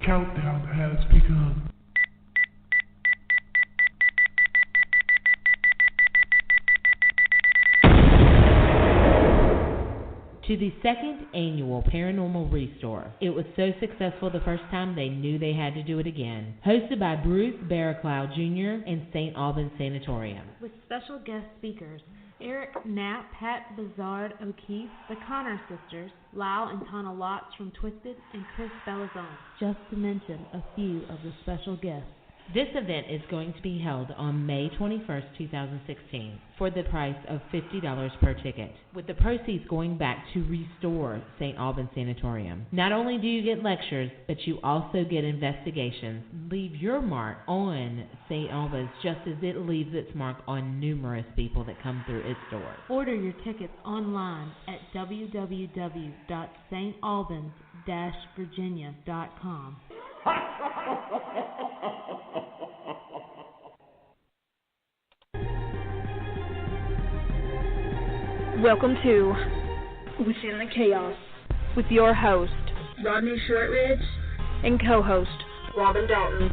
countdown has begun. To the second annual Paranormal Restore. It was so successful the first time they knew they had to do it again. Hosted by Bruce Barraclough Jr. and St. Albans Sanatorium. With special guest speakers, Eric Knapp, Pat Bizard O'Keefe, the Connor Sisters, Lyle and Tana Watts from Twisted, and Chris Belazone, just to mention a few of the special guests. This event is going to be held on May 21st, 2016, for the price of $50 per ticket, with the proceeds going back to restore St. Albans Sanatorium. Not only do you get lectures, but you also get investigations. Leave your mark on St. Albans just as it leaves its mark on numerous people that come through its doors. Order your tickets online at www.stalbans-virginia.com. Welcome to Within the Chaos with your host, Rodney Shortridge, and co-host, Robin Dalton.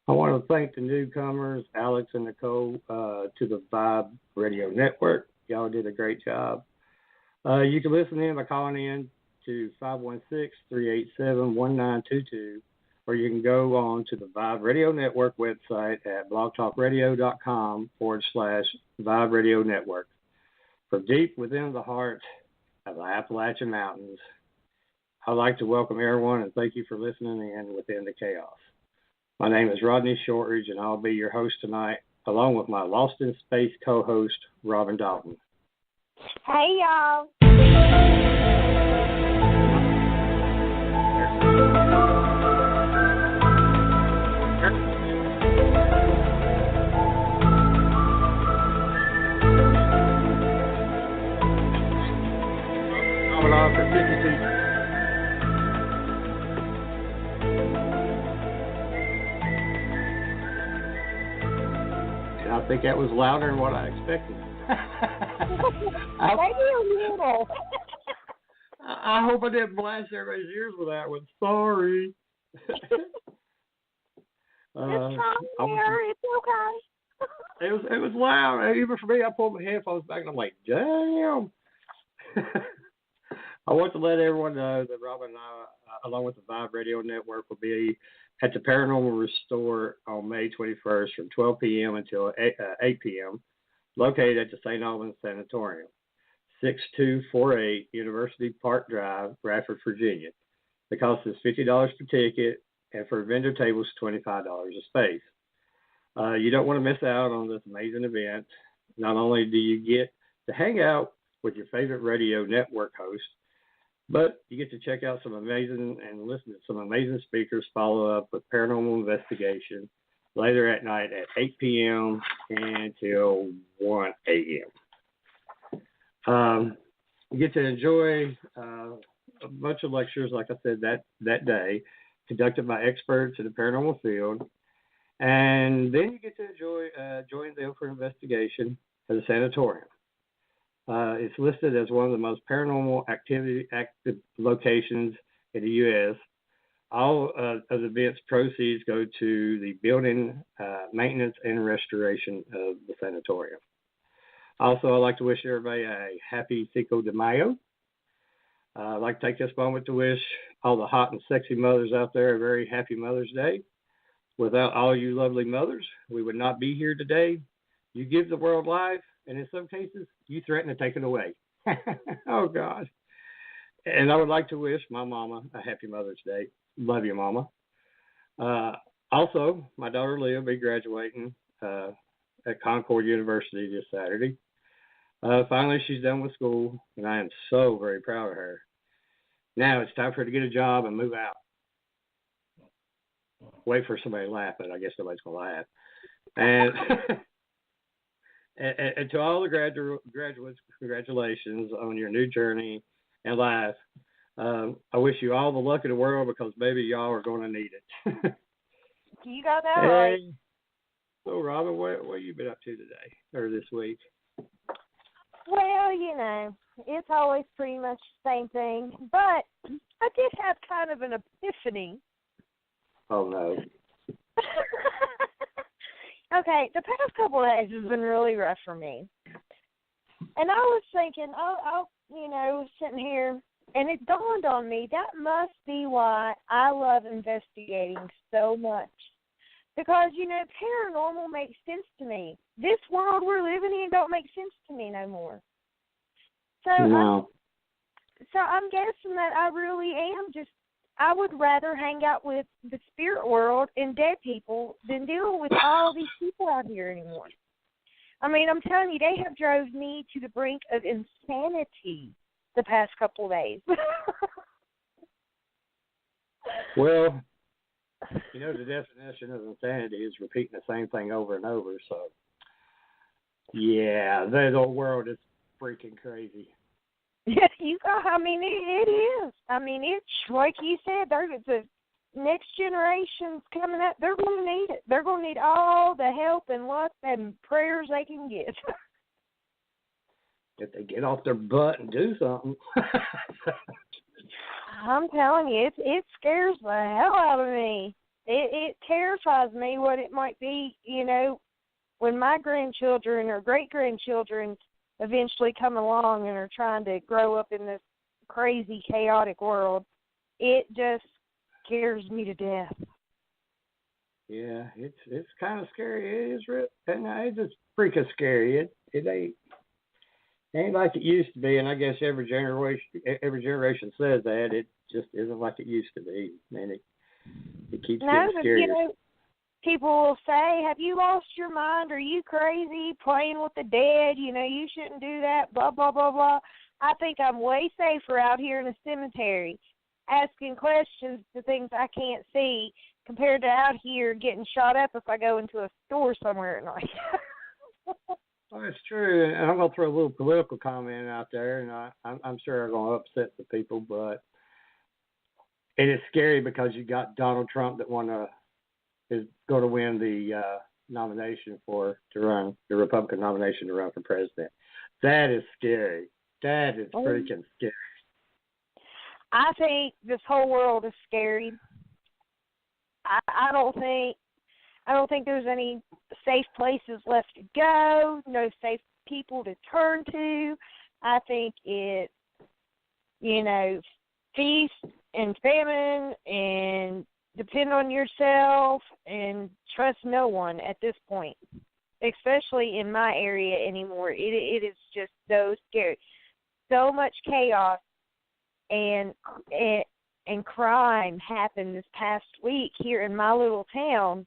I want to thank the newcomers, Alex and Nicole, to the Vibe Radio Network. Y'all did a great job. You can listen in by calling in to 516-387-1922, or you can go on to the Vibe Radio Network website at blogtalkradio.com/Vibe Radio Network. From deep within the heart of the Appalachian Mountains, I'd like to welcome everyone and thank you for listening in Within the Chaos. My name is Rodney Shortridge, and I'll be your host tonight, along with my Lost in Space co-host, Robin Dalton. Hey, y'all. For 52. And I think that was louder than what I expected. I hope I didn't blast everybody's ears with that one. Sorry. It's fine, it's okay. It was loud. Even for me, I pulled my headphones back and I'm like, damn. I want to let everyone know that Robin and I, along with the Vibe Radio Network, will be at the Paranormal Restore on May 21st from 12 p.m. until 8 p.m., located at the St. Albans Sanatorium, 6248 University Park Drive, Bradford, Virginia. The cost is $50 per ticket, and for vendor tables, $25 a space. You don't want to miss out on this amazing event. Not only do you get to hang out with your favorite radio network host, but you get to check out some amazing and listen to some amazing speakers follow up with paranormal investigation later at night at 8 p.m. until 1 a.m. You get to enjoy a bunch of lectures, like I said, that day, conducted by experts in the paranormal field. And then you get to join them for investigation at the sanatorium. It's listed as one of the most paranormal active locations in the U.S. All of the event's proceeds go to the building, maintenance, and restoration of the sanatorium. Also, I'd like to wish everybody a happy Cinco de Mayo. I'd like to take this moment to wish all the hot and sexy mothers out there a very happy Mother's Day. Without all you lovely mothers, we would not be here today. You give the world life, and in some cases, you threaten to take it away. Oh, God. And I would like to wish my mama a happy Mother's Day. Love you, Mama. Also, my daughter Leah will be graduating at Concord University this Saturday. Finally, she's done with school, and I am so very proud of her. Now it's time for her to get a job and move out. Wait for somebody to laugh, but I guess nobody's going to laugh. And, and to all the graduates, congratulations on your new journey in life. I wish you all the luck in the world because, baby, y'all are going to need it. You got that right. So, Robin, what have you been up to today or this week? Well, you know, it's always pretty much the same thing. But I did have kind of an epiphany. Oh, no. Okay, the past couple of days has been really rough for me. And I was thinking, sitting here, and it dawned on me that must be why I love investigating so much. Because, paranormal makes sense to me. This world we're living in don't make sense to me no more. So, No. I'm guessing that I really am I would rather hang out with the spirit world and dead people than deal with all these people out here anymore. I mean, I'm telling you, they have drove me to the brink of insanity the past couple of days. Well, the definition of insanity is repeating the same thing over and over. So, yeah, the whole world is freaking crazy. Yeah, it is. I mean, it's like you said, the next generation's coming up. They're going to need it. They're going to need all the help and luck and prayers they can get. If they get off their butt and do something. I'm telling you, it scares the hell out of me. It terrifies me what it might be, when my grandchildren or great-grandchildren eventually come along and are trying to grow up in this crazy, chaotic world. It just scares me to death. Yeah, it's kind of scary. It is real. It's just freaking scary. It ain't like it used to be, and I guess every generation says that. It just isn't like it used to be, and it keeps getting scarier. People will say, have you lost your mind? Are you crazy playing with the dead? You shouldn't do that, blah, blah, blah, blah. I think I'm way safer out here in the cemetery asking questions to things I can't see compared to out here getting shot up if I go into a store somewhere at night. Well, it's true, and I'm going to throw a little political comment out there, and I'm sure I'm going to upset the people, but it is scary because you got Donald Trump that is going to win the nomination to run, the Republican nomination to run for president. That is scary. That is freaking scary. I think this whole world is scary. I don't think there's any safe places left to go, no safe people to turn to. I think it's, feast and famine and depend on yourself and trust no one at this point, especially in my area anymore. It is just so scary. So much chaos and crime happened this past week here in my little town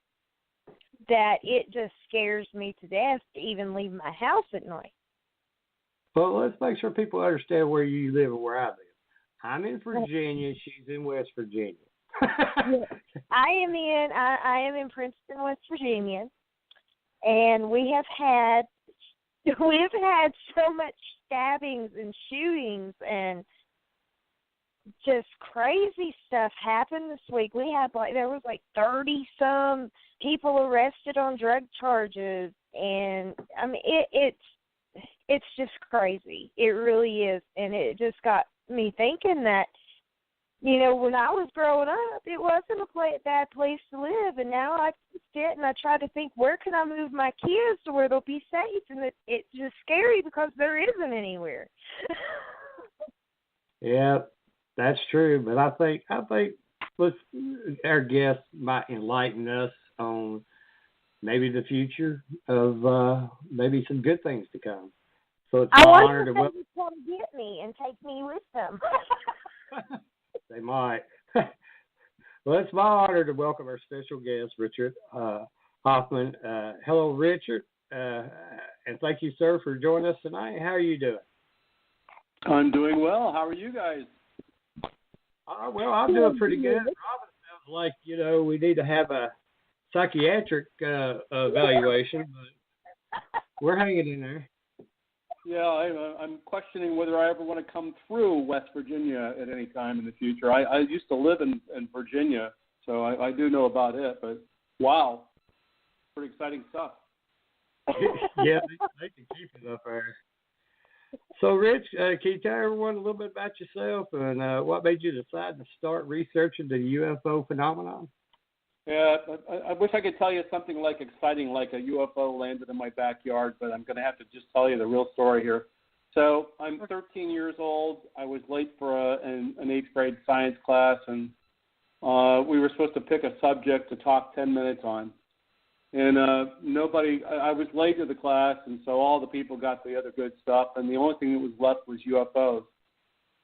that it just scares me to death to even leave my house at night. Well, let's make sure people understand where you live and where I live. I'm in Virginia. She's in West Virginia. I am in Princeton, West Virginia, and we have had so much stabbings and shootings and just crazy stuff happen this week. We had there was 30 some people arrested on drug charges, and I mean it's just crazy. It really is, and it just got me thinking that when I was growing up, it wasn't a bad place to live, and now I sit and I try to think, where can I move my kids to where they'll be safe? And it's just scary because there isn't anywhere. Yeah, that's true. But I think our guest might enlighten us on maybe the future of maybe some good things to come. So it's my honor to welcome. They want to get me and take me with them. They might. Well, it's my honor to welcome our special guest, Richard Hoffman. Hello, Richard, and thank you, sir, for joining us tonight. How are you doing? I'm doing well. How are you guys? Well, I'm doing pretty good. Robin sounds like, we need to have a psychiatric evaluation, but we're hanging in there. Yeah, I'm questioning whether I ever want to come through West Virginia at any time in the future. I used to live in Virginia, so I do know about it, but wow, pretty exciting stuff. Yeah, they can keep it up there. So, Rich, can you tell everyone a little bit about yourself and what made you decide to start researching the UFO phenomenon? Yeah, I wish I could tell you something like exciting, like a UFO landed in my backyard, but I'm going to have to just tell you the real story here. So I'm 13 years old. I was late for an 8th grade science class, and we were supposed to pick a subject to talk 10 minutes on. And I was late to the class, and so all the people got the other good stuff, and the only thing that was left was UFOs.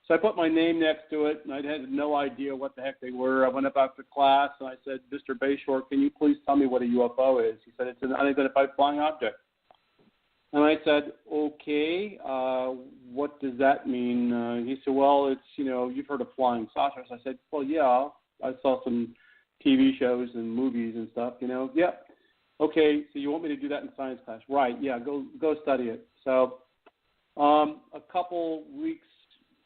So I put my name next to it, and I had no idea what the heck they were. I went up after class, and I said, Mr. Bayshore, can you please tell me what a UFO is? He said, it's an unidentified flying object. And I said, okay, what does that mean? He said, well, it's, you've heard of flying saucers. I said, well, yeah, I saw some TV shows and movies and stuff, Yeah. Okay, so you want me to do that in science class? Right, yeah, go study it. So a couple weeks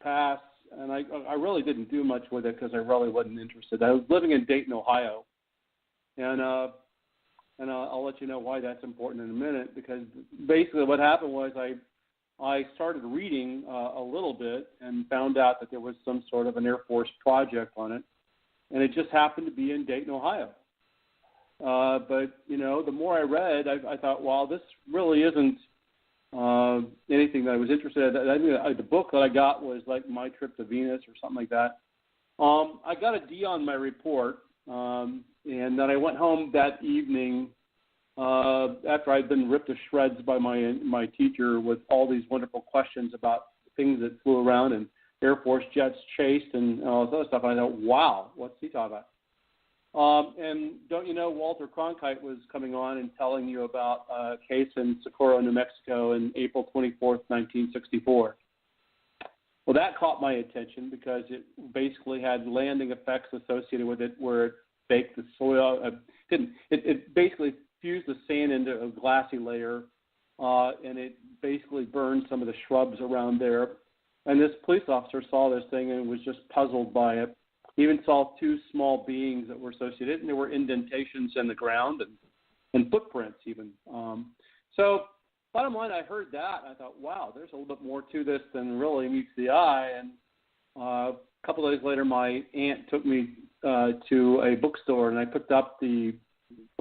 passed, and I really didn't do much with it because I really wasn't interested. I was living in Dayton, Ohio, and I'll let you know why that's important in a minute, because basically what happened was I started reading a little bit and found out that there was some sort of an Air Force project on it, and it just happened to be in Dayton, Ohio. But, the more I read, I thought, wow, this really isn't anything that I was interested in. I mean, the book that I got was like My Trip to Venus or something like that. I got a D on my report, and then I went home that evening after I'd been ripped to shreds by my teacher with all these wonderful questions about things that flew around and Air Force jets chased and all this other stuff. And I thought, wow, what's he talking about? And don't you know, Walter Cronkite was coming on and telling you about a case in Socorro, New Mexico in April 24th, 1964. Well, that caught my attention because it basically had landing effects associated with it where it baked the soil. It basically fused the sand into a glassy layer, and it basically burned some of the shrubs around there. And this police officer saw this thing and was just puzzled by it. He even saw two small beings that were associated, and there were indentations in the ground and footprints even. So bottom line, I heard that, and I thought, wow, there's a little bit more to this than really meets the eye. And a couple of days later, my aunt took me to a bookstore, and I picked up a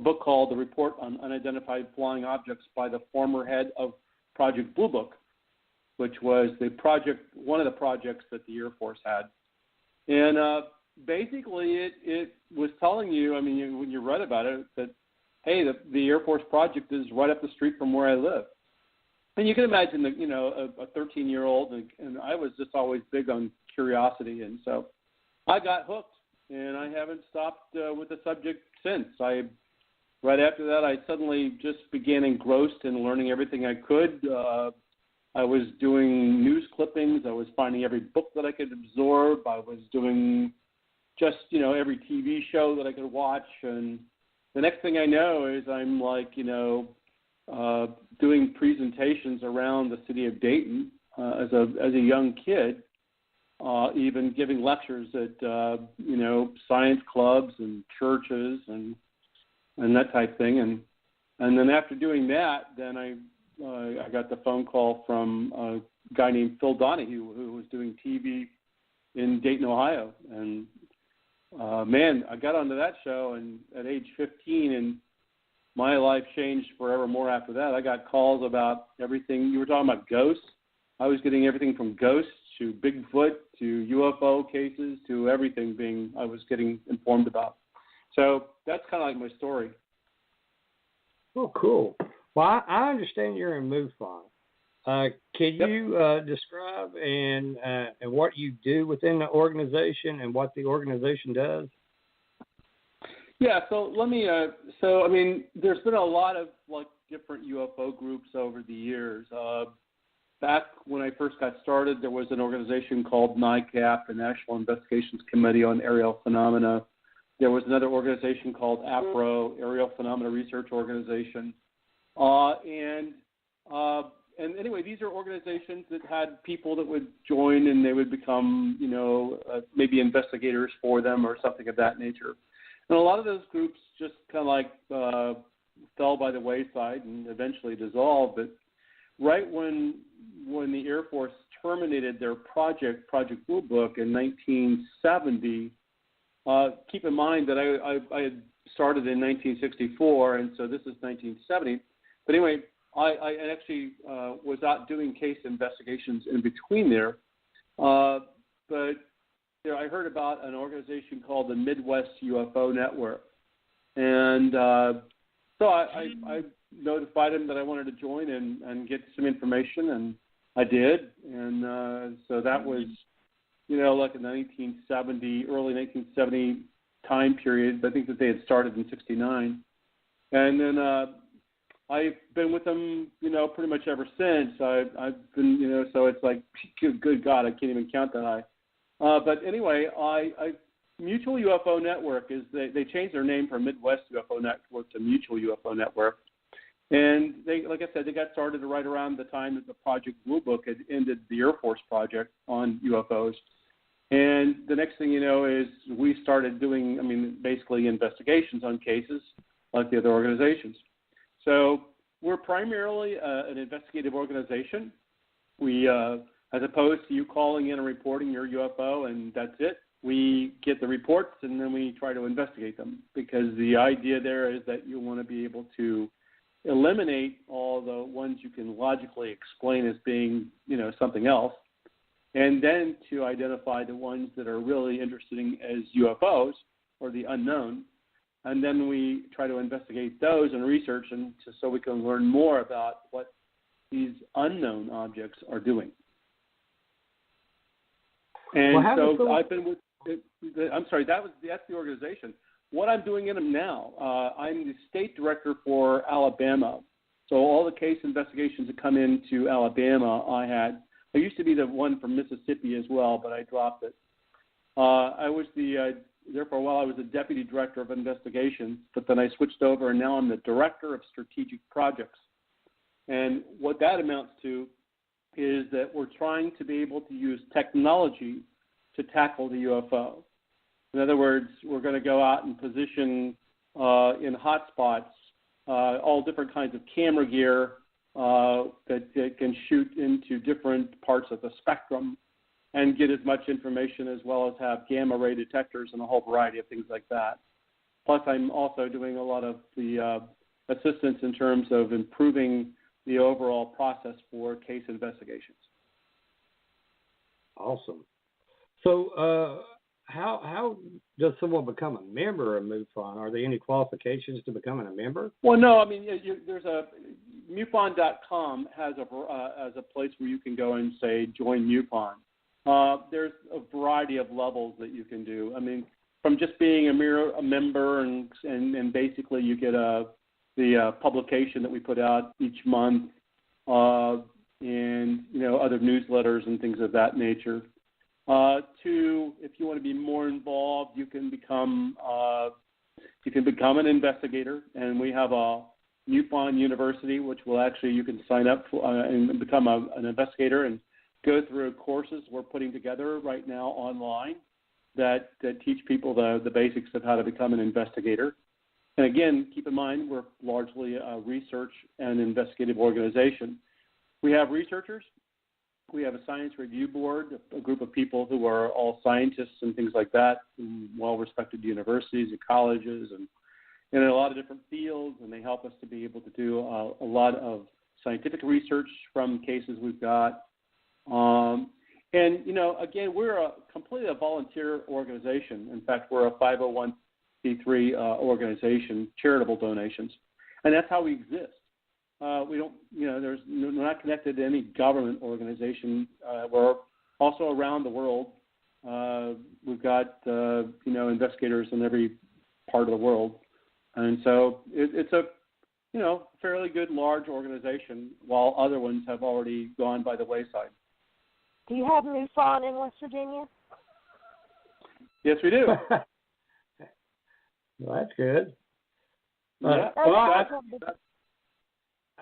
book called The Report on Unidentified Flying Objects by the former head of Project Blue Book, which was one of the projects that the Air Force had. And basically, it was telling you, I mean, when you read about it, that, hey, the Air Force project is right up the street from where I live. And you can imagine that, a 13-year-old, and I was just always big on curiosity. And so I got hooked, and I haven't stopped with the subject since. Right after that, I suddenly just began engrossed in learning everything I could. I was doing news clippings. I was finding every book that I could absorb. I was doing just, every TV show that I could watch. And the next thing I know is I'm doing presentations around the city of Dayton as a young kid, even giving lectures at, science clubs and churches and that type thing. And then after doing that, then I got the phone call from a guy named Phil Donahue who was doing TV in Dayton, Ohio. And, man, I got onto that show and at age 15, and my life changed forevermore after that. I got calls about everything. You were talking about ghosts. I was getting everything from ghosts to Bigfoot to UFO cases to everything I was getting informed about. So that's kind of like my story. Oh, cool. Well, I understand you're in MUFON. Can you describe and what you do within the organization and what the organization does? Yeah, so let me. I mean, there's been a lot of different UFO groups over the years. Back when I first got started, there was an organization called NICAP, the National Investigations Committee on Aerial Phenomena. There was another organization called APRO, Aerial Phenomena Research Organization. And anyway, these are organizations that had people that would join and they would become, maybe investigators for them or something of that nature. And a lot of those groups just kind of fell by the wayside and eventually dissolved. But right when the Air Force terminated their Project Blue Book in 1970. Keep in mind that I had started in 1964, and so this is 1970. But anyway, I actually was out doing case investigations in between there. But I heard about an organization called the Midwest UFO Network. And so I notified them that I wanted to join and get some information, and I did. And so that was, like a early 1970 time period. I think that they had started in 69. And then I've been with them, pretty much ever since. I've been, so it's like, good God, I can't even count that high. But anyway, Mutual UFO Network they changed their name from Midwest UFO Network to Mutual UFO Network. And they, like I said, they got started right around the time that the Project Blue Book had ended the Air Force project on UFOs. And the next thing you know is we started doing, basically investigations on cases like the other organizations. So we're primarily an investigative organization. We, as opposed to you calling in and reporting your UFO and that's it, we get the reports and then we try to investigate them, because the idea there is that you want to be able to eliminate all the ones you can logically explain as being, something else, and then to identify the ones that are really interesting as UFOs or the unknown. And then we try to investigate those and research and so we can learn more about what these unknown objects are doing. And so I've been with, that's the organization. What I'm doing in them now, I'm the state director for Alabama. So all the case investigations that come into Alabama, I used to be the one from Mississippi as well, but I dropped it. I was there for a while. I was the deputy director of investigations, but then I switched over, and now I'm the director of strategic projects. And what that amounts to is that we're trying to be able to use technology to tackle the UFO. In other words, we're going to go out and position in hotspots all different kinds of camera gear that can shoot into different parts of the spectrum and get as much information, as well as have gamma ray detectors and a whole variety of things like that. Plus, I'm also doing a lot of the assistance in terms of improving the overall process for case investigations. Awesome. So how does someone become a member of MUFON? Are there any qualifications to becoming a member? Well, no. There's MUFON.com has a place where you can go and say join MUFON. There's a variety of levels that you can do. From just being a member and basically you get the publication that we put out each month, and other newsletters and things of that nature. To, if you want to be more involved, you can become an investigator, and we have a MUFON University, which will actually, you can sign up for and become an investigator and go through courses we're putting together right now online that teach people the basics of how to become an investigator. And again, keep in mind, we're largely a research and investigative organization. We have researchers. We have a science review board, a group of people who are all scientists and things like that, in well-respected universities and colleges and in a lot of different fields, and they help us to be able to do a lot of scientific research from cases we've got. Again, we're completely a volunteer organization. In fact, we're a 501c3 organization, charitable donations, and that's how we exist. We don't, we're not connected to any government organization. We're also around the world. We've got, investigators in every part of the world. And so it's a, fairly good, large organization, while other ones have already gone by the wayside. Do you have MUFON in West Virginia? Yes, we do. Well, that's good. Yeah.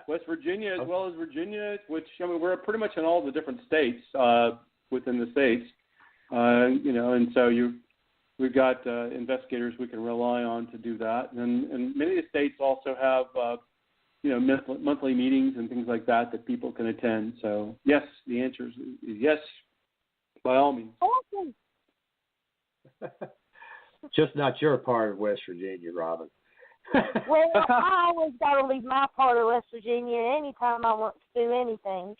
West Virginia, as well as Virginia, which we're pretty much in all the different states within the states, and so we've got investigators we can rely on to do that, and many of the states also have monthly meetings and things like that people can attend. So yes, the answer is yes, by all means. Awesome. Just not your part of West Virginia, Robin. Well, I always got to leave my part of West Virginia anytime I want to do anything.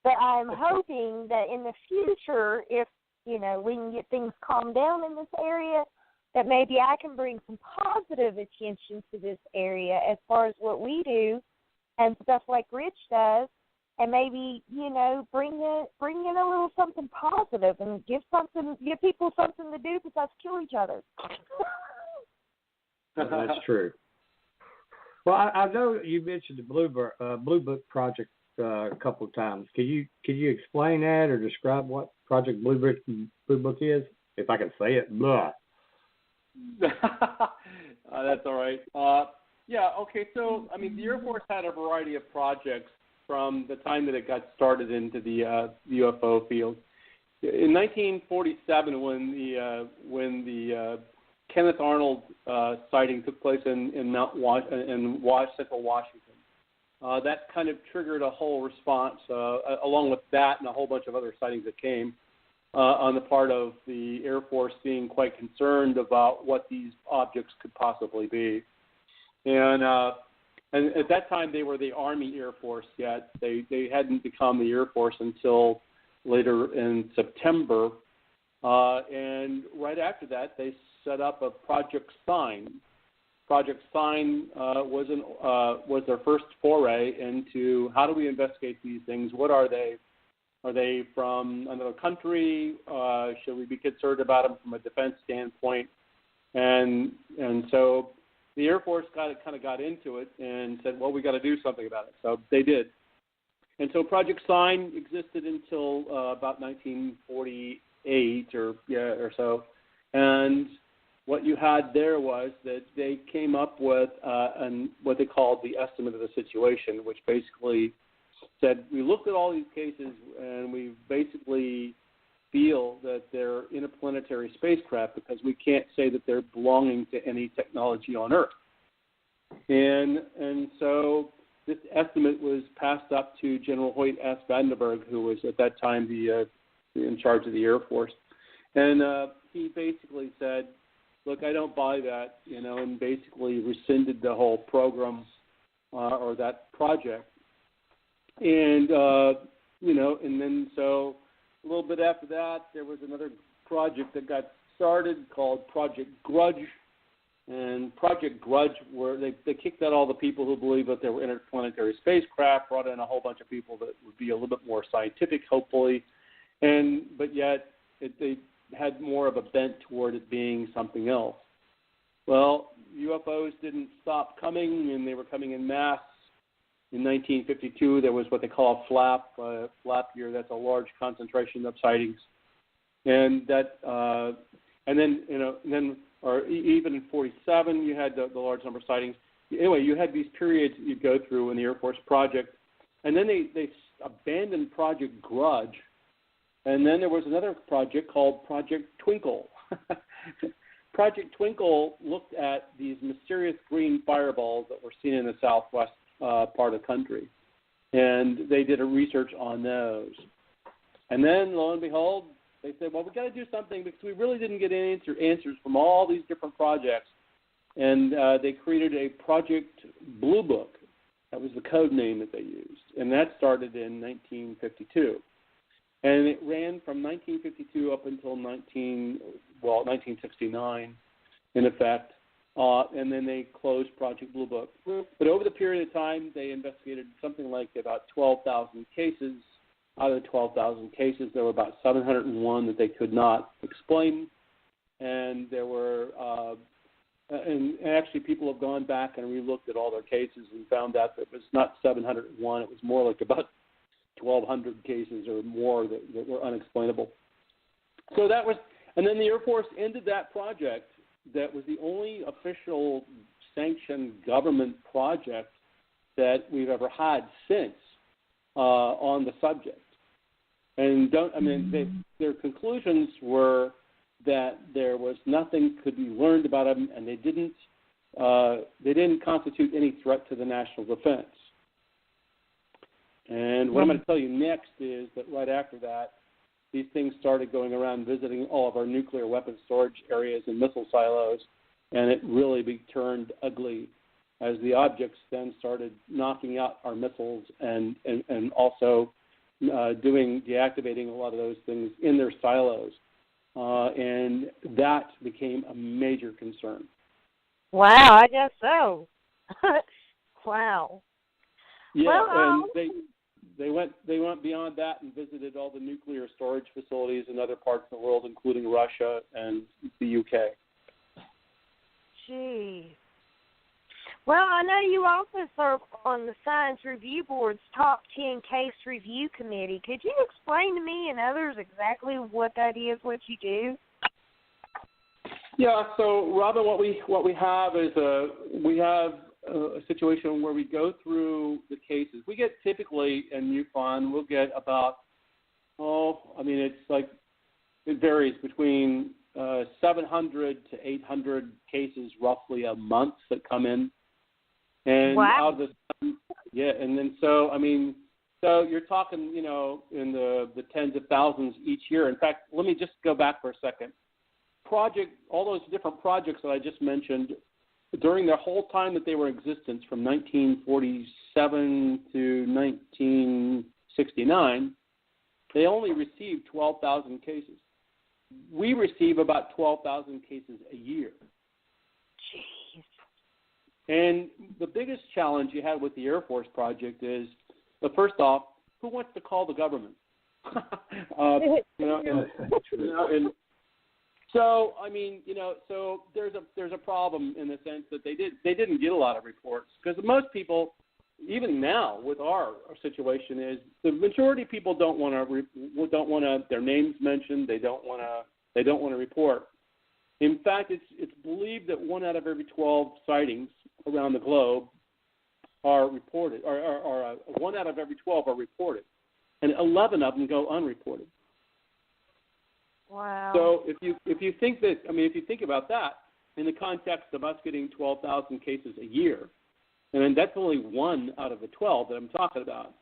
But I'm hoping that in the future, if, we can get things calmed down in this area, that maybe I can bring some positive attention to this area as far as what we do and stuff like Rich does, and maybe, bring in a little something positive and give people something to do besides kill each other. That's true. Well, I know you mentioned the Blue Book project a couple of times. Can you explain that or describe what Project Blue Book is? If I can say it, blah. That's all right. Okay. So, the Air Force had a variety of projects from the time that it got started into the UFO field. In 1947, when the Kenneth Arnold sighting took place in Central Washington, that kind of triggered a whole response, along with that and a whole bunch of other sightings that came on the part of the Air Force being quite concerned about what these objects could possibly be. And at that time, they were the Army Air Force yet. They hadn't become the Air Force until later in September. And right after that, they set up a Project Sign. Project Sign was their first foray into how do we investigate these things? What are they? Are they from another country? Should we be concerned about them from a defense standpoint? And so the Air Force kind of got into it and said, well, we got to do something about it. So they did. And so Project Sign existed until about 1948 or so. And what you had there was that they came up with what they called the estimate of the situation, which basically said we looked at all these cases and we basically feel that they're interplanetary spacecraft because we can't say that they're belonging to any technology on Earth. And so this estimate was passed up to General Hoyt S. Vandenberg, who was at that time in charge of the Air Force. And he basically said, look, I don't buy that, and basically rescinded the whole program or that project. And, and then so a little bit after that, there was another project that got started called Project Grudge. And Project Grudge, where they kicked out all the people who believed that there were interplanetary spacecraft, brought in a whole bunch of people that would be a little bit more scientific, hopefully, but yet they had more of a bent toward it being something else. Well, UFOs didn't stop coming, and they were coming in mass. In 1952, there was what they call a flap year. That's a large concentration of sightings, and that, even in 47, you had the large number of sightings. Anyway, you had these periods that you'd go through in the Air Force project, and then they abandoned Project Grudge, and then there was another project called Project Twinkle. Project Twinkle looked at these mysterious green fireballs that were seen in the southwest part of the country, and they did a research on those. And then, lo and behold, they said, well, we've got to do something because we really didn't get any answers from all these different projects. And they created a Project Blue Book. That was the code name that they used. And that started in 1952. And it ran from 1952 up until 1969, in effect. And then they closed Project Blue Book. But over the period of time, they investigated something like about 12,000 cases. Out of the 12,000 cases, there were about 701 that they could not explain. And there were, and actually people have gone back and relooked at all their cases and found out that it was not 701, it was more like about 1,200 cases or more that were unexplainable. So that was, and then the Air Force ended that project. That was the only official sanctioned government project that we've ever had since on the subject. And their conclusions were that there was nothing could be learned about them, and they didn't constitute any threat to the national defense. And what I'm going to tell you next is that right after that, these things started going around visiting all of our nuclear weapons storage areas and missile silos, and it really turned ugly as the objects then started knocking out our missiles and also deactivating a lot of those things in their silos. And that became a major concern. Wow, I guess so. Wow. Yeah, well, and they went beyond that and visited all the nuclear storage facilities in other parts of the world, including Russia and the UK. Gee. Well, I know you also serve on the Science Review Board's Top 10 Case Review Committee. Could you explain to me and others exactly what that is, what you do? Yeah, so Robin, what we have is a situation where we go through the cases. We get typically in MUFON, we'll get about it varies between 700 to 800 cases roughly a month that come in. And wow. Out of the, yeah, and then so you're talking, in the tens of thousands each year. In fact, let me just go back for a second. All those different projects that I just mentioned, during the whole time that they were in existence, from 1947 to 1969, they only received 12,000 cases. We receive about 12,000 cases a year. Jeez. And the biggest challenge you had with the Air Force project is, first off, who wants to call the government? So there's a problem in the sense that they didn't get a lot of reports, because most people, even now with our situation, is the majority of people don't want their names mentioned. They don't want to report. In fact, it's believed that 1 out of every 12 sightings around the globe are reported, or 1 out of every 12 are reported, and 11 of them go unreported. Wow. So if you think about that in the context of us getting 12,000 cases a year, and then that's only 1 out of the 12 that I'm talking about,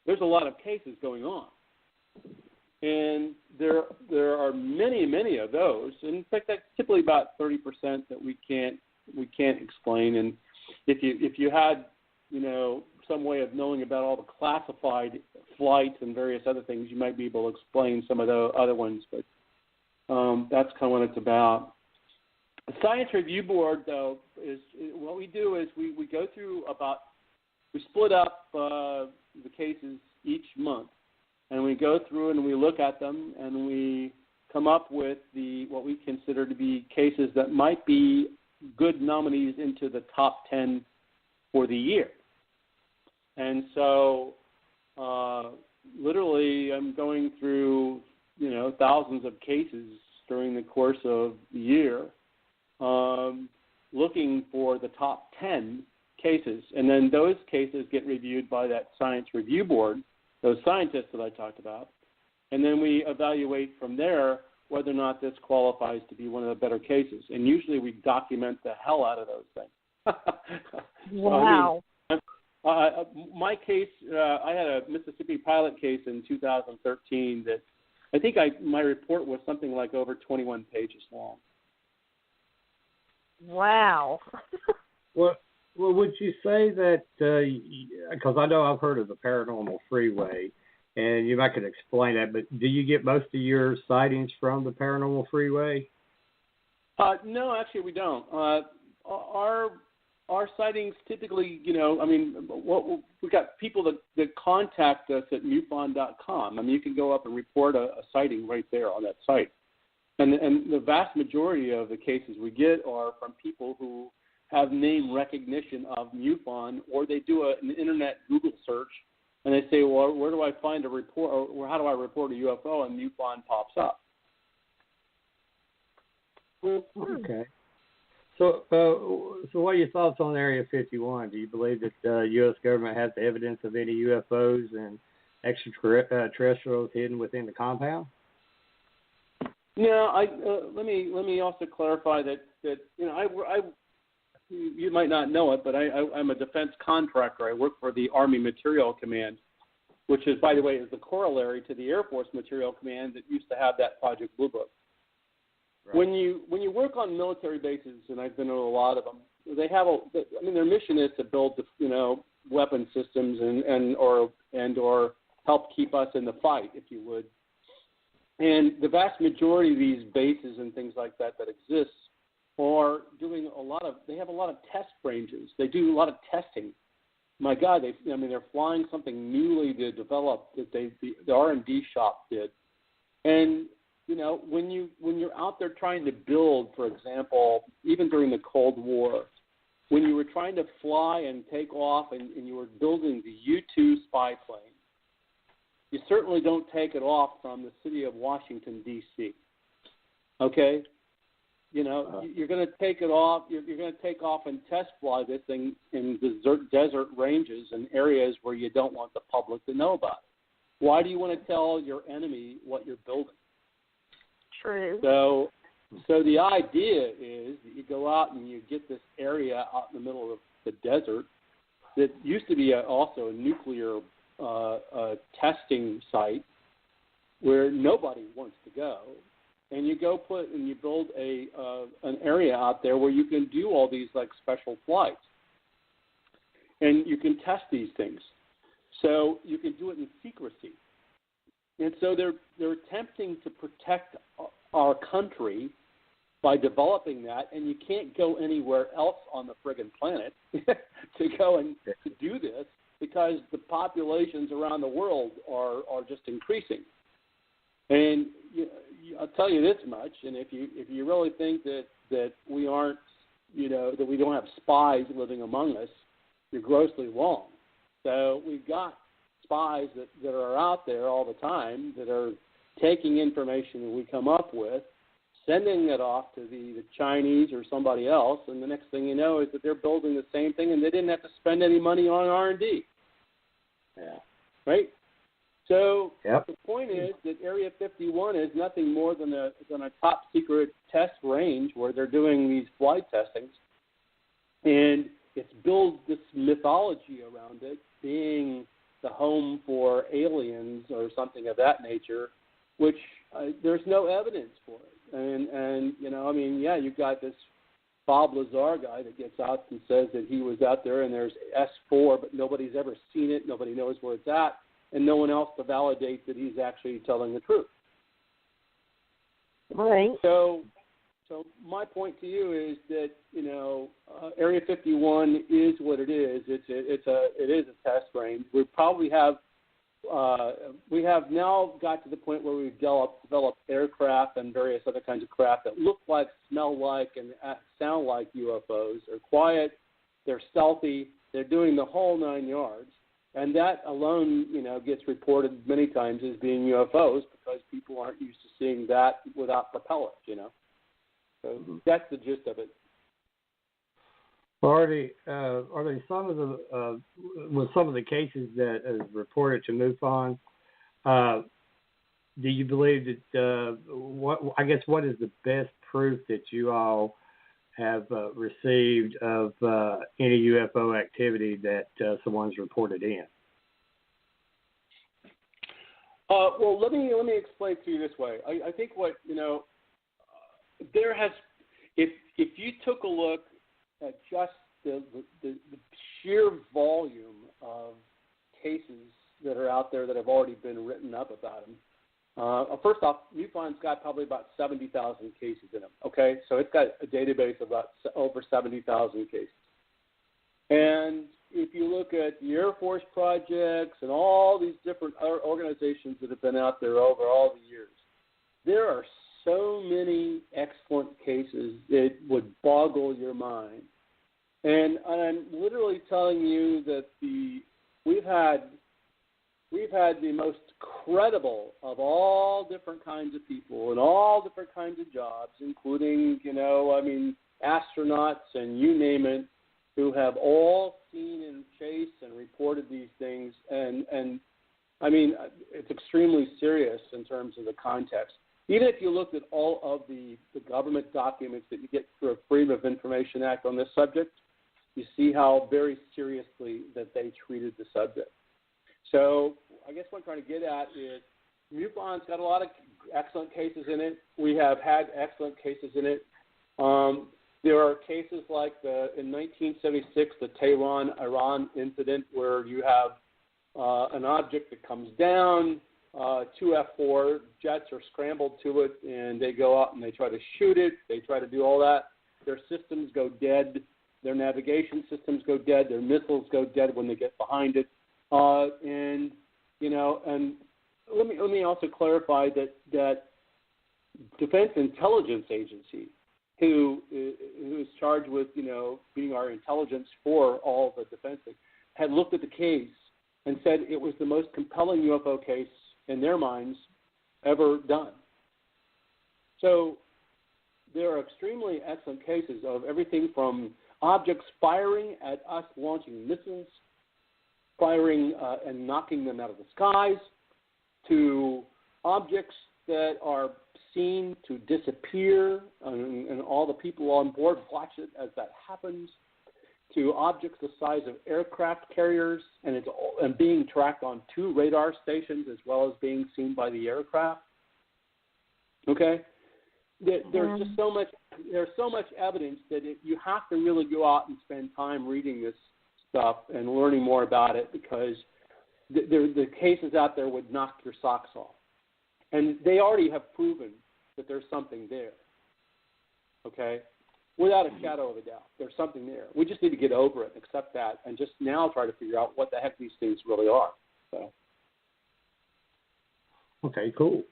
there's a lot of cases going on. And there are many, many of those. And in fact, that's typically about 30% that we can't explain. And if you had, some way of knowing about all the classified flights and various other things, you might be able to explain some of the other ones. But that's kind of what it's about. The Science Review Board, though, is what we do is we go through we split up the cases each month. And we go through and we look at them and we come up with what we consider to be cases that might be good nominees into the top 10 for the year. And so literally I'm going through, thousands of cases during the course of the year, looking for the top 10 cases. And then those cases get reviewed by that Science Review Board, those scientists that I talked about, and then we evaluate from there whether or not this qualifies to be one of the better cases. And usually we document the hell out of those things. Wow. My case, I had a Mississippi pilot case in 2013 that I think my report was something like over 21 pages long. Wow. Well, would you say that, because I know I've heard of the paranormal freeway, and you might could explain that, but do you get most of your sightings from the paranormal freeway? No, actually we don't. Our sightings typically, we got people that contact us at MUFON.com. You can go up and report a sighting right there on that site. And the vast majority of the cases we get are from people who have name recognition of MUFON, or they do an internet Google search, and they say, well, where do I find a report, or how do I report a UFO, and MUFON pops up. Okay. So what are your thoughts on Area 51? Do you believe that the U.S. government has the evidence of any UFOs and extraterrestrials hidden within the compound? Yeah, let me also clarify that you might not know it, but I'm a defense contractor. I work for the Army Material Command, which is, by the way, is the corollary to the Air Force Material Command that used to have that Project Blue Book. Right. When you work on military bases, and I've been to a lot of them, they have their mission is to build weapon systems and or help keep us in the fight, if you would. And the vast majority of these bases and things like that exist are doing they have a lot of test ranges. They do a lot of testing. My God, they're flying something newly developed that the R&D shop did. And, when you're out there trying to build, for example, even during the Cold War, when you were trying to fly and take off and you were building the U-2 spy plane, you certainly don't take it off from the city of Washington, D.C., okay? You're going to take it off. You're going to take off and test fly this thing in desert ranges and areas where you don't want the public to know about it. Why do you want to tell your enemy what you're building? True. So the idea is that you go out and you get this area out in the middle of the desert that used to be also a nuclear testing site where nobody wants to go. And you build an area out there where you can do all these like special flights, and you can test these things. So you can do it in secrecy. And so they're attempting to protect our country by developing that, and you can't go anywhere else on the friggin' planet to go and to do this because the populations around the world are just increasing. And I'll tell you this much, and if you really think that we aren't, that we don't have spies living among us, you're grossly wrong. So we've got spies that are out there all the time that are taking information that we come up with, sending it off to the Chinese or somebody else, and the next thing you know is that they're building the same thing and they didn't have to spend any money on R&D. Yeah. Right? So The point is that Area 51 is nothing more than a top secret test range where they're doing these flight testings, and it's built this mythology around it being the home for aliens or something of that nature, which there's no evidence for it. And you've got this Bob Lazar guy that gets out and says that he was out there and there's S4, but nobody's ever seen it, nobody knows where it's at, and no one else to validate that he's actually telling the truth. Right. So my point to you is that Area 51 is what it is. It is a test range. We have now got to the point where we've developed aircraft and various other kinds of craft that look like, smell like, and sound like UFOs. They're quiet. They're stealthy. They're doing the whole 9 yards. And that alone, gets reported many times as being UFOs because people aren't used to seeing that without propellers, So that's the gist of it. Are they some of the with some of the cases that is reported to MUFON? Do you believe that what is the best proof that you all have received of any UFO activity that someone's reported in? Well, let me explain to you this way. I think what there has, if you took a look at just the sheer volume of cases that are out there that have already been written up about them. First off, MUFON's got probably about 70,000 cases in them. Okay, so it's got a database of about over 70,000 cases. And if you look at the Air Force projects and all these different organizations that have been out there over all the years, there are so many excellent cases that would boggle your mind. And I'm literally telling you that we've had the most credible of all different kinds of people and all different kinds of jobs, including, astronauts and you name it, who have all seen and chased and reported these things. And it's extremely serious in terms of the context. Even if you looked at all of the government documents that you get through a Freedom of Information Act on this subject, you see how very seriously that they treated the subject. So I guess what I'm trying to get at is MUFON's got a lot of excellent cases in it. We have had excellent cases in it. There are cases like in 1976, the Tehran-Iran incident, where you have an object that comes down, two F-4 jets are scrambled to it, and they go out and they try to shoot it. They try to do all that. Their systems go dead. Their navigation systems go dead. Their missiles go dead when they get behind it. And let me also clarify that Defense Intelligence Agency, who is charged with being our intelligence for all the defense, had looked at the case and said it was the most compelling UFO case in their minds ever done. So there are extremely excellent cases of everything from objects firing at us launching missiles, firing and knocking them out of the skies, to objects that are seen to disappear and all the people on board watch it as that happens, to objects the size of aircraft carriers and being tracked on 2 radar stations as well as being seen by the aircraft. Okay? There's just so much. There's so much evidence that you have to really go out and spend time reading this stuff and learning more about it, because the cases out there would knock your socks off, and they already have proven that there's something there. Okay, without a shadow of a doubt, there's something there. We just need to get over it, accept that, and just now try to figure out what the heck these things really are. So. Okay, cool.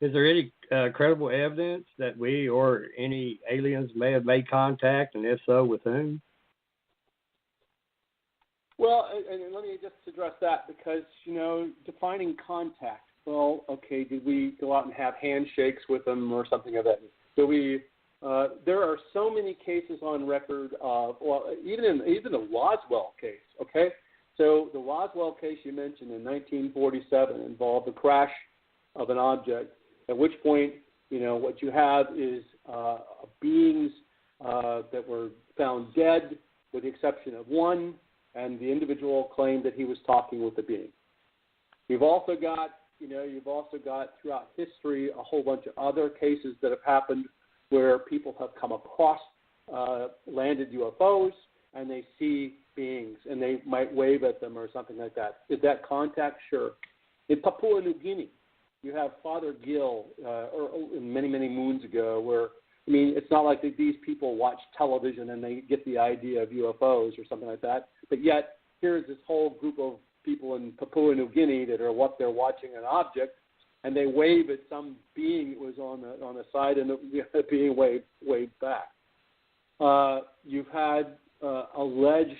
Is there any credible evidence that we or any aliens may have made contact, and if so, with whom? Well, and let me just address that, because, defining contact. Well, okay, did we go out and have handshakes with them or something of that? There are so many cases on record of, even the Roswell case, okay? So the Roswell case you mentioned in 1947 involved the crash of an object, at which point, what you have is beings that were found dead, with the exception of one, and the individual claimed that he was talking with the being. You've also got throughout history a whole bunch of other cases that have happened where people have come across landed UFOs and they see beings and they might wave at them or something like that. Is that contact? Sure. In Papua New Guinea, you have Father Gill, many, many moons ago, where, it's not like these people watch television and they get the idea of UFOs or something like that, but yet here's this whole group of people in Papua New Guinea that are they're watching an object, and they wave at some being that was on the side, and the being waved back. You've had alleged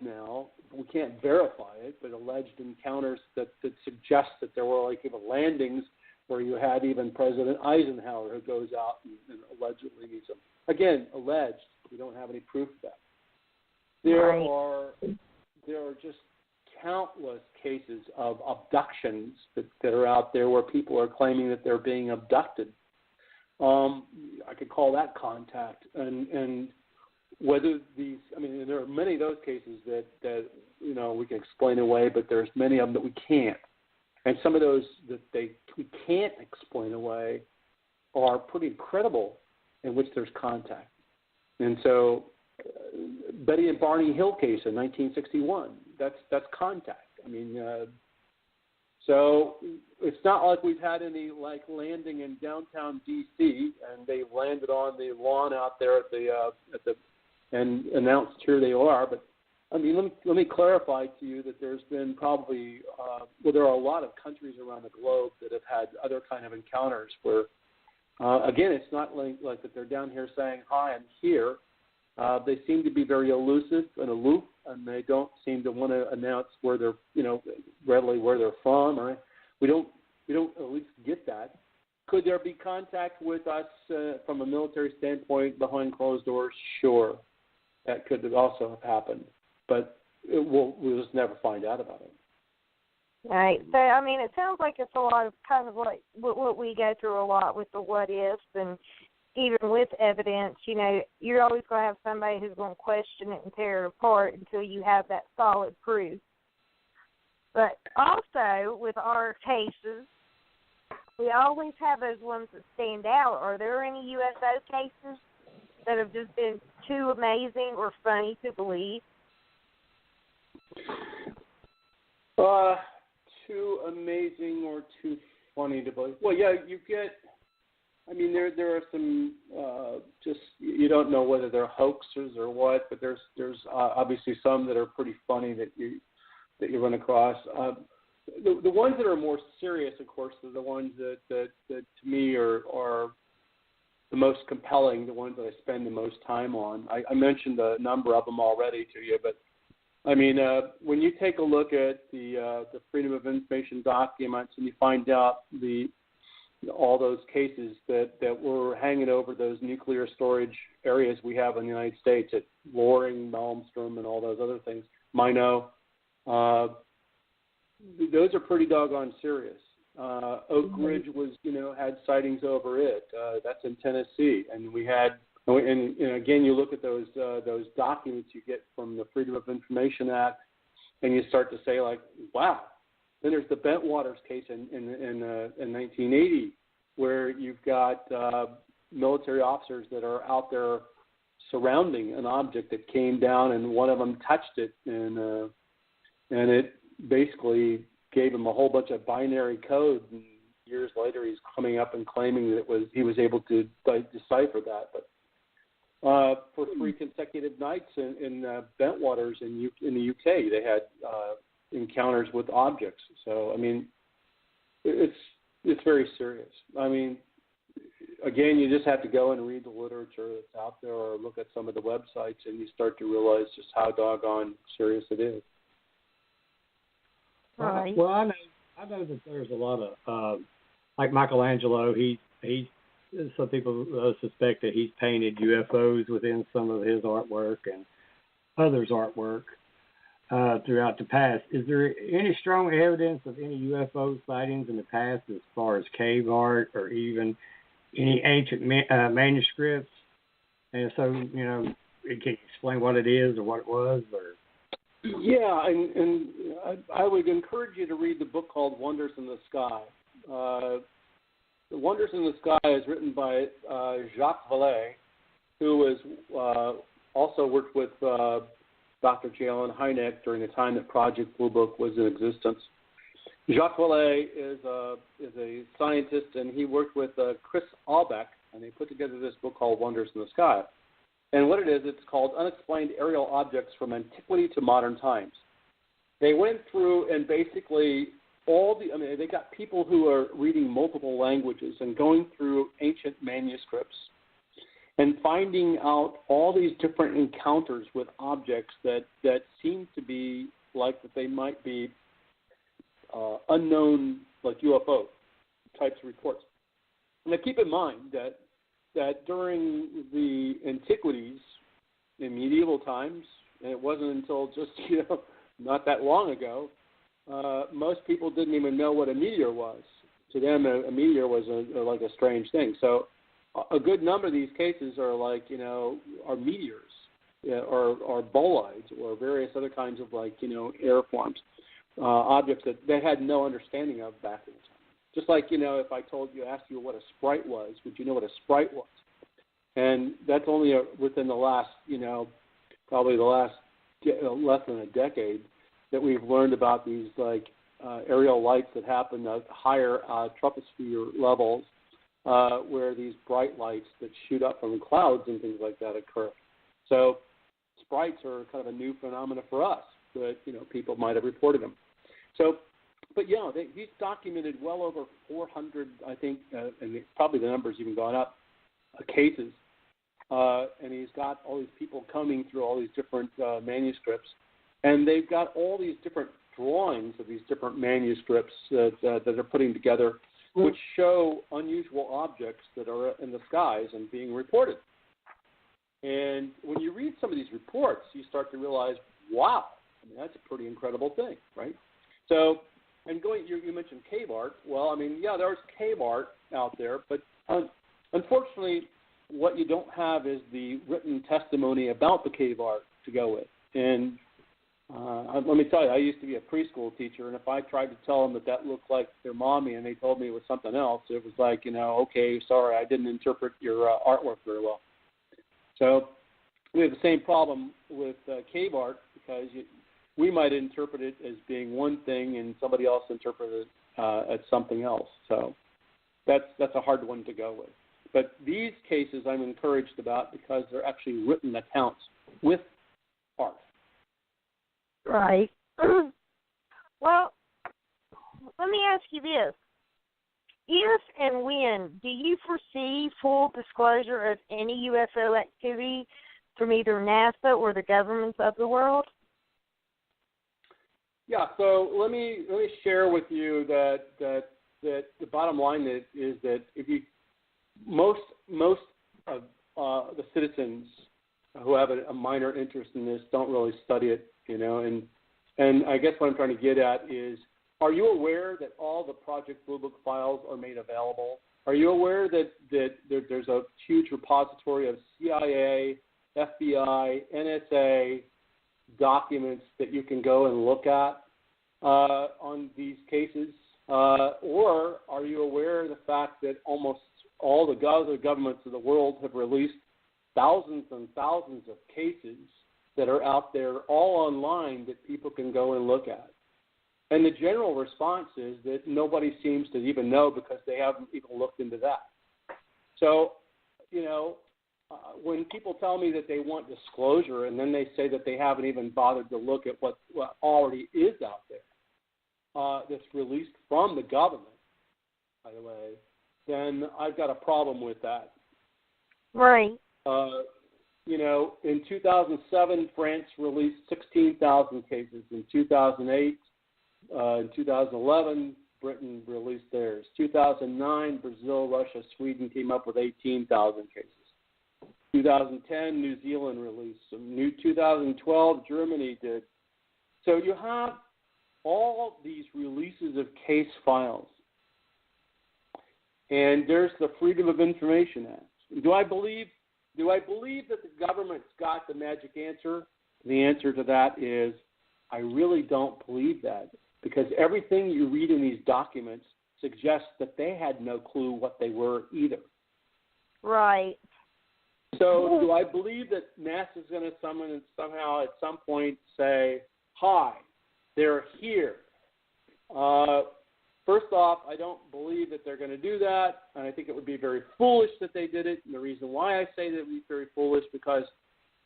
now, we can't verify it, but alleged encounters that suggest that there were even landings where you had even President Eisenhower who goes out and allegedly meets them. Again, alleged. We don't have any proof of that. There are just countless cases of abductions that are out there where people are claiming that they're being abducted. I could call that contact, and whether these, there are many of those cases that we can explain away, but there's many of them that we can't. And some of those that we can't explain away are pretty incredible, in which there's contact. And so, Betty and Barney Hill case in 1961, that's contact. So it's not like we've had any landing in downtown D.C. and they landed on the lawn out there at the and announced here they are. But let me clarify to you that there's been probably there are a lot of countries around the globe that have had other kind of encounters where again, it's not like that they're down here saying, "Hi, I'm here." They seem to be very elusive and aloof, and they don't seem to want to announce where they're, readily where they're from. Or we don't at least get that. Could there be contact with us from a military standpoint behind closed doors? Sure, that could also have happened, but we'll just never find out about it. Right. So, it sounds like it's a lot of kind of like what we go through a lot with the what ifs, and even with evidence, you're always going to have somebody who's going to question it and tear it apart until you have that solid proof. But also, with our cases, we always have those ones that stand out. Are there any UFO cases that have just been too amazing or funny to believe? Too amazing or too funny to believe? Well, yeah, you get. I mean, there are some just you don't know whether they're hoaxers or what, but there's obviously some that are pretty funny that you run across. The ones that are more serious, of course, are the ones that to me are the most compelling, the ones that I spend the most time on. I mentioned a number of them already to you, but I mean, when you take a look at the Freedom of Information documents and you find out all those cases that were hanging over those nuclear storage areas we have in the United States at Loring, Malmstrom, and all those other things, Minot, those are pretty doggone serious. Oak Ridge was, had sightings over it. That's in Tennessee, and we had. And again, you look at those documents you get from the Freedom of Information Act, and you start to say, like, wow. Then there's the Bentwaters case in 1980, where you've got military officers that are out there surrounding an object that came down, and one of them touched it, and it basically gave him a whole bunch of binary code. And years later, he's coming up and claiming that he was able to decipher that, but. For 3 consecutive nights in Bentwaters in the UK, they had encounters with objects. So I mean, it's very serious. I mean, again, you just have to go and read the literature that's out there, or look at some of the websites, and you start to realize just how doggone serious it is. Right. Well, I know that there's a lot of like Michelangelo. He some people suspect that he's painted UFOs within some of his artwork and others' artwork throughout the past. Is there any strong evidence of any UFO sightings in the past as far as cave art or even any ancient manuscripts? And so, can you explain what it is or what it was? Or Yeah, and I would encourage you to read the book called Wonders in the Sky. The Wonders in the Sky is written by Jacques Vallée, who has also worked with Dr. J. Allen Hynek during the time that Project Blue Book was in existence. Jacques Vallée is a scientist, and he worked with Chris Albeck, and they put together this book called Wonders in the Sky. And what it is, it's called Unexplained Aerial Objects from Antiquity to Modern Times. They went through and basically they got people who are reading multiple languages and going through ancient manuscripts and finding out all these different encounters with objects that seem to be like that they might be unknown, like UFO types of reports. And now keep in mind that during the antiquities, in medieval times, and it wasn't until just not that long ago, most people didn't even know what a meteor was. To them, a meteor was like a strange thing. So a good number of these cases are are meteors, or bolides, or various other kinds of air forms, objects that they had no understanding of back in the time. Just like, if I asked you what a sprite was, would you know what a sprite was? And that's only within the last, probably the last less than a decade that we've learned about these aerial lights that happen at higher troposphere levels, where these bright lights that shoot up from clouds and things like that occur. So sprites are kind of a new phenomena for us, but people might have reported them. So, but he's documented well over 400, I think, and probably the number's even gone up, cases. And he's got all these people coming through all these different manuscripts. And they've got all these different drawings of these different manuscripts that they're putting together, which show unusual objects that are in the skies and being reported. And when you read some of these reports, you start to realize, wow, that's a pretty incredible thing, right? So, and you mentioned cave art. Well, there's cave art out there, but unfortunately, what you don't have is the written testimony about the cave art to go with. And let me tell you, I used to be a preschool teacher, and if I tried to tell them that looked like their mommy and they told me it was something else, it was like, okay, sorry, I didn't interpret your artwork very well. So we have the same problem with cave art because we might interpret it as being one thing and somebody else interpreted it as something else. So that's a hard one to go with. But these cases I'm encouraged about because they're actually written accounts with art. Right. Well, let me ask you this. If and when do you foresee full disclosure of any UFO activity from either NASA or the governments of the world? Yeah, so let me share with you that the bottom line is that if you most of the citizens who have a minor interest in this don't really study it, and I guess what I'm trying to get at is, are you aware that all the Project Blue Book files are made available? Are you aware that there's a huge repository of CIA, FBI, NSA documents that you can go and look at on these cases? Or are you aware of the fact that almost all the other governments of the world have released thousands and thousands of cases that are out there all online that people can go and look at? And the general response is that nobody seems to even know because they haven't even looked into that. So, when people tell me that they want disclosure and then they say that they haven't even bothered to look at what already is out there that's released from the government, by the way, then I've got a problem with that. Right. In 2007, France released 16,000 cases. In 2008, in 2011, Britain released theirs. 2009, Brazil, Russia, Sweden came up with 18,000 cases. 2010, New Zealand released some. 2012, Germany did. So you have all these releases of case files. And there's the Freedom of Information Act. Do I believe that the government's got the magic answer? The answer to that is I really don't believe that, because everything you read in these documents suggests that they had no clue what they were either. Right. So do I believe that NASA's going to somehow at some point say, hi, they're here? First off, I don't believe that they're going to do that, and I think it would be very foolish that they did it. And the reason why I say that it would be very foolish, because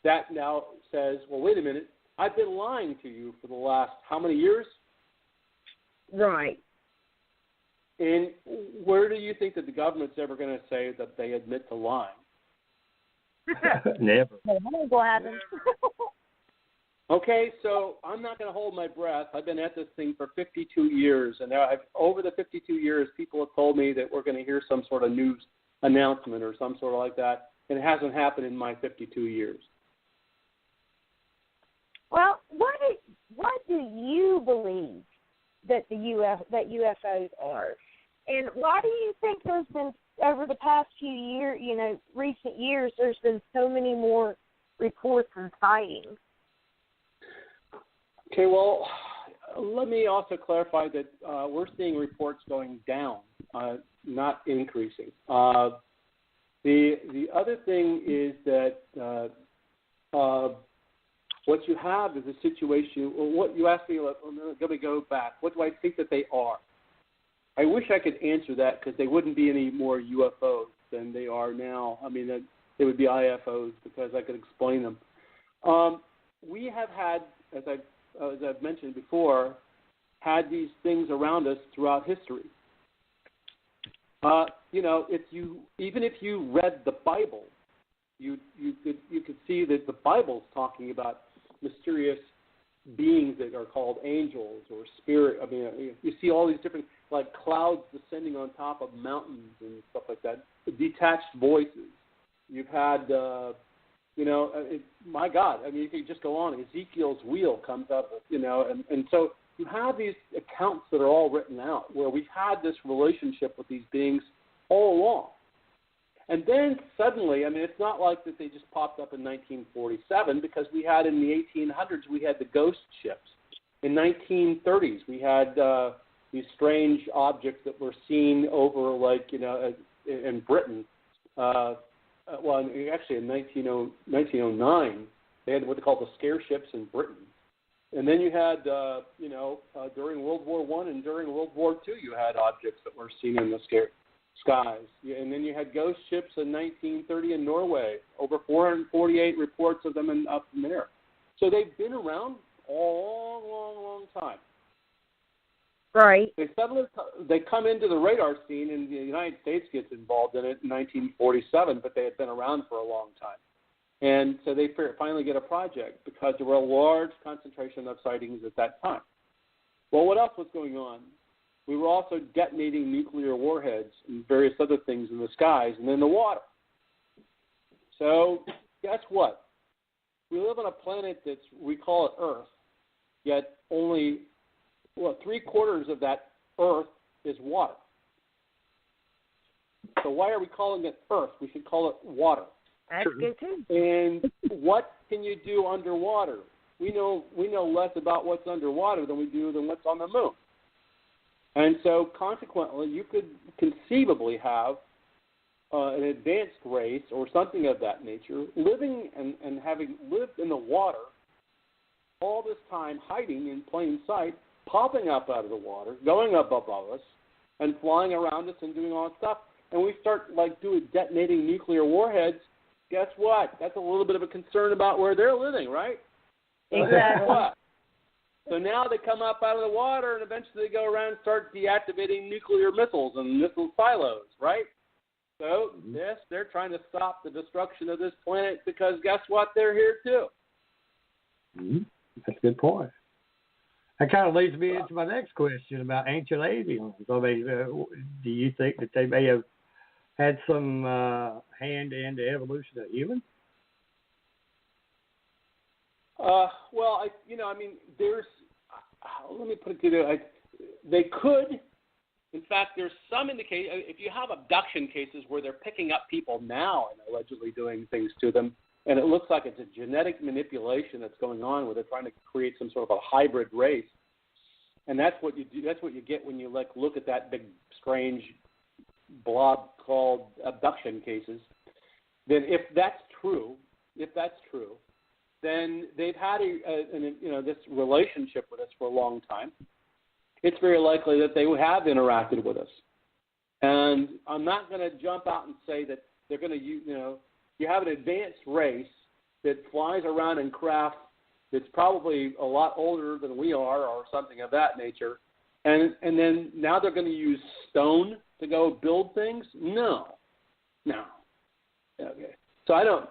that now says, well, wait a minute, I've been lying to you for the last how many years? Right. And where do you think that the government's ever going to say that they admit to lying? Never. That ain't gonna happen. Okay, so I'm not going to hold my breath. I've been at this thing for 52 years, and over the 52 years, people have told me that we're going to hear some sort of news announcement or some sort of like that, and it hasn't happened in my 52 years. Well, what do you believe that UFOs are, and why do you think there's been, over the past few years, recent years, there's been so many more reports and sightings? Okay, well, let me also clarify that we're seeing reports going down, not increasing. The other thing is that what you have is a situation. Well, what you asked me, let me go back. What do I think that they are? I wish I could answer that, because they wouldn't be any more UFOs than they are now. I mean, they would be IFOs, because I could explain them. We have had, as I've mentioned before, had these things around us throughout history. Even if you read the Bible, you could see that the Bible's talking about mysterious beings that are called angels or spirit. I mean, you see all these different, like, clouds descending on top of mountains and stuff like that. Detached voices. You've had my God, I mean, you can just go on. Ezekiel's wheel comes up, and so you have these accounts that are all written out where we've had this relationship with these beings all along. And then suddenly, I mean, it's not like that they just popped up in 1947, because we had in the 1800s, we had the ghost ships. In 1930s, we had these strange objects that were seen over, like, in Britain. Actually in 1909, they had what they called the scare ships in Britain. And then you had, during World War I and during World War II, you had objects that were seen in the skies. And then you had ghost ships in 1930 in Norway, over 448 reports of them up in there. So they've been around a long time. Right. They come into the radar scene, and the United States gets involved in it in 1947, but they had been around for a long time. And so they finally get a project because there were a large concentration of sightings at that time. Well, what else was going on? We were also detonating nuclear warheads and various other things in the skies and in the water. So guess what? We live on a planet we call it Earth, yet only 3/4 of that Earth is water. So why are we calling it Earth? We should call it water. That's good too. And what can you do underwater? We know less about what's underwater than what's on the moon. And so consequently, you could conceivably have an advanced race or something of that nature living and having lived in the water all this time, hiding in plain sight, popping up out of the water, going up above us, and flying around us and doing all that stuff. And we start detonating nuclear warheads. Guess what? That's a little bit of a concern about where they're living, right? Exactly. What? So now they come up out of the water, and eventually they go around and start deactivating nuclear missiles and missile silos, right? So, yes, they're trying to stop the destruction of this planet because guess what? They're here too. Mm-hmm. That's a good point. That kind of leads me into my next question about ancient aliens. I mean, do you think that they may have had some hand in the evolution of humans? Well, there's. Let me put it to you. They could. In fact, there's some indication. If you have abduction cases where they're picking up people now and allegedly doing things to them, and it looks like it's a genetic manipulation that's going on, where they're trying to create some sort of a hybrid race, and that's what you do. That's what you get when you look at that big strange blob called abduction cases. Then, if that's true, then they've had this relationship with us for a long time. It's very likely that they have interacted with us. And I'm not going to jump out and say that they're going to use, you have an advanced race that flies around in craft that's probably a lot older than we are or something of that nature. And then now they're going to use stone to go build things? No. Okay. So I don't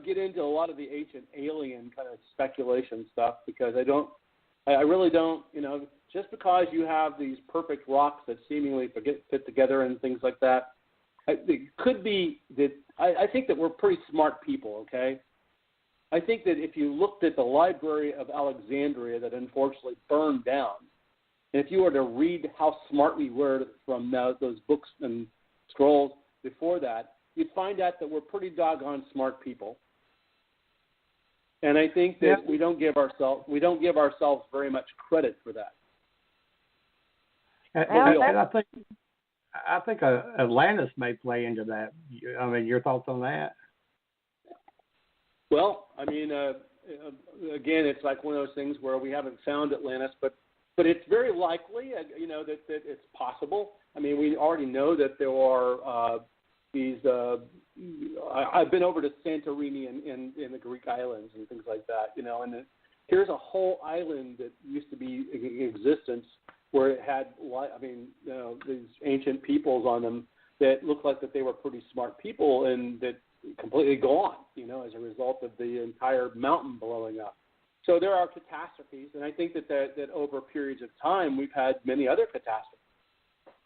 get into a lot of the ancient alien kind of speculation stuff because I really don't, just because you have these perfect rocks that seemingly fit together and things like that, it could be that I think that we're pretty smart people, okay? I think that if you looked at the Library of Alexandria that unfortunately burned down, and if you were to read how smart we were from those books and scrolls before that, you'd find out that we're pretty doggone smart people. And I think that we don't give ourselves very much credit for that. And I think Atlantis may play into that. I mean, your thoughts on that? Well, I mean, again, it's like one of those things where we haven't found Atlantis, but it's very likely, that it's possible. I mean, we already know that there are these. I've been over to Santorini in the Greek islands and things like that, and here's a whole island that used to be in existence where it had, these ancient peoples on them that looked like that they were pretty smart people and that completely gone, as a result of the entire mountain blowing up. So there are catastrophes, and I think that over periods of time we've had many other catastrophes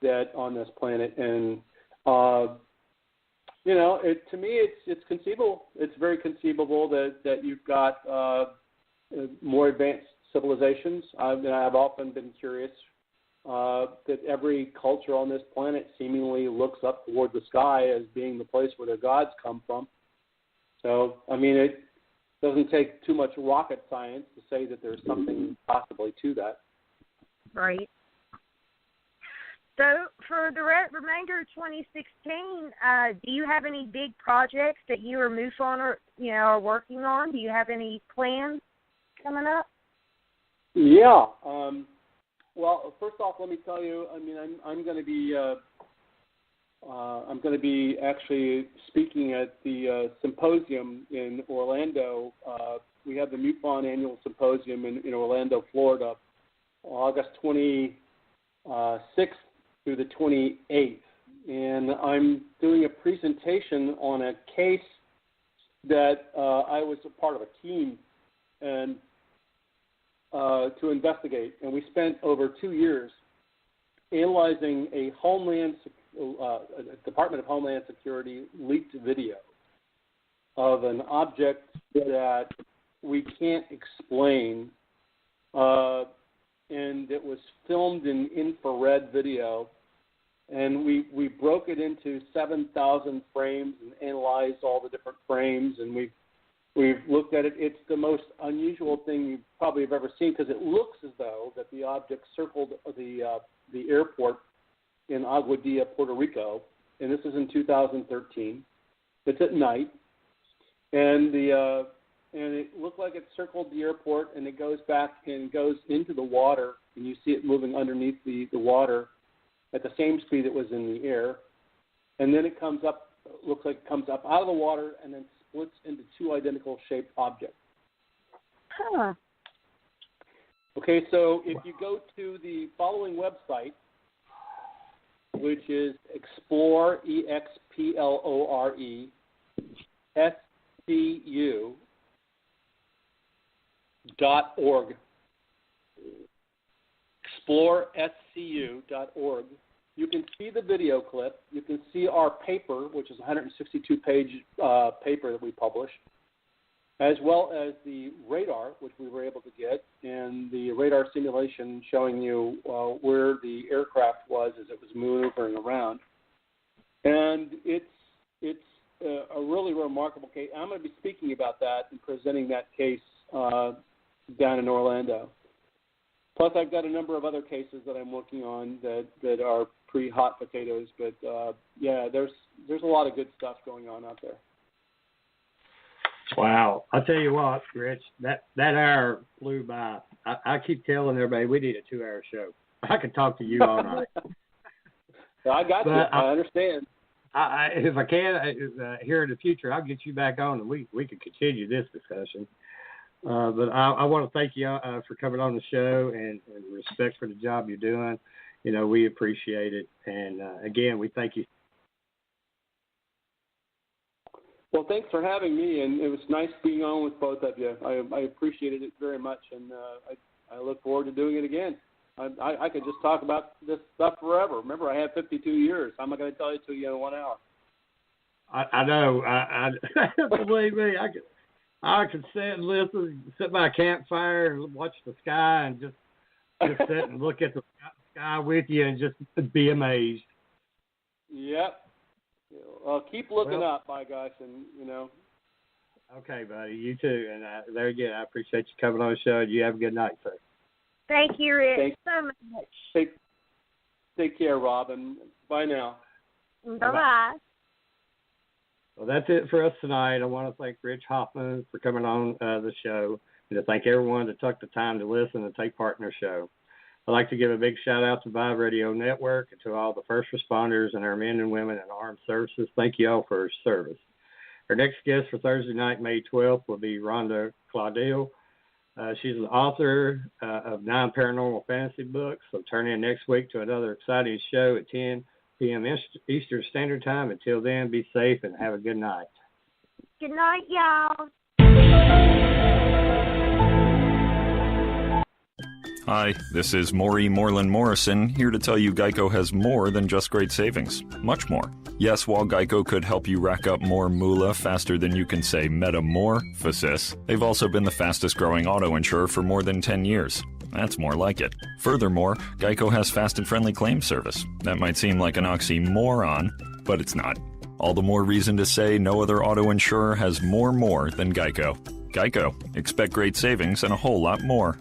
that on this planet, and to me it's conceivable. It's very conceivable that you've got more advanced civilizations. I've often been curious that every culture on this planet seemingly looks up toward the sky as being the place where their gods come from. So, I mean, it doesn't take too much rocket science to say that there's something possibly to that. Right. So for the remainder of 2016, do you have any big projects that you or MUFON are working on? Do you have any plans coming up? Yeah. Well, first off, let me tell you. I mean, I'm going to be actually speaking at the symposium in Orlando. We have the MUFON annual symposium in Orlando, Florida, August 26th through the 28th. And I'm doing a presentation on a case that I was a part of a team and to investigate. And we spent over 2 years analyzing a Department of Homeland Security leaked video of an object that we can't explain, and it was filmed in infrared video, and we broke it into 7,000 frames and analyzed all the different frames, and we've looked at it. It's the most unusual thing you probably have ever seen, because it looks as though that the object circled the airport in Aguadilla, Puerto Rico, and this is in 2013. It's at night, and it looked like it circled the airport, and it goes back and goes into the water, and you see it moving underneath the water at the same speed it was in the air, and then it comes up. Looks like it comes up out of the water and then splits into two identical shaped objects. Huh. Okay, so if you go to the following website, which is Explore, EXPLORE, SCU.org. ExploreSCU.org. You can see the video clip. You can see our paper, which is a 162-page paper that we published, as well as the radar, which we were able to get, and the radar simulation showing you where the aircraft was as it was maneuvering around. And it's a really remarkable case. I'm going to be speaking about that and presenting that case down in Orlando. Plus, I've got a number of other cases that I'm working on that are pretty hot potatoes. But yeah, there's a lot of good stuff going on out there. Wow. I'll tell you what, Rich, that hour flew by. I keep telling everybody we need a 2-hour show. I could talk to you all night. I got you. I understand. If I can, here in the future, I'll get you back on and we can continue this discussion. But I want to thank you for coming on the show and respect for the job you're doing. You know, we appreciate it. And, again, we thank you. Well, thanks for having me, and it was nice being on with both of you. I appreciated it very much, and I look forward to doing it again. I could just talk about this stuff forever. Remember, I had 52 years. How am I going to tell it to you in 1 hour? I know. I believe me, I could sit and listen, sit by a campfire and watch the sky and just sit and look at the sky with you and just be amazed. Yep. Well, keep looking up, my gosh, and you know. Okay, buddy. You too. And there again, I appreciate you coming on the show. You have a good night, sir. Thank you, Rick, so much. Take care, Robin. Bye now. Bye-bye. Well, that's it for us tonight. I want to thank Rich Hoffman for coming on the show, and to thank everyone that took the time to listen and take part in our show. I'd like to give a big shout-out to Vibe Radio Network and to all the first responders and our men and women in armed services. Thank you all for your service. Our next guest for Thursday night, May 12th, will be Rhonda Claudel. She's the author of 9 paranormal fantasy books, so turn in next week to another exciting show at 10 p.m. Eastern Standard Time. Until then, be safe and have a good night. Good night, y'all. Hi, this is Maury Moreland Morrison, here to tell you Geico has more than just great savings. Much more. Yes, while Geico could help you rack up more moolah faster than you can say metamorphosis, they've also been the fastest growing auto insurer for more than 10 years. That's more like it. Furthermore, Geico has fast and friendly claim service. That might seem like an oxymoron, but it's not. All the more reason to say no other auto insurer has more than Geico. Geico. Expect great savings and a whole lot more.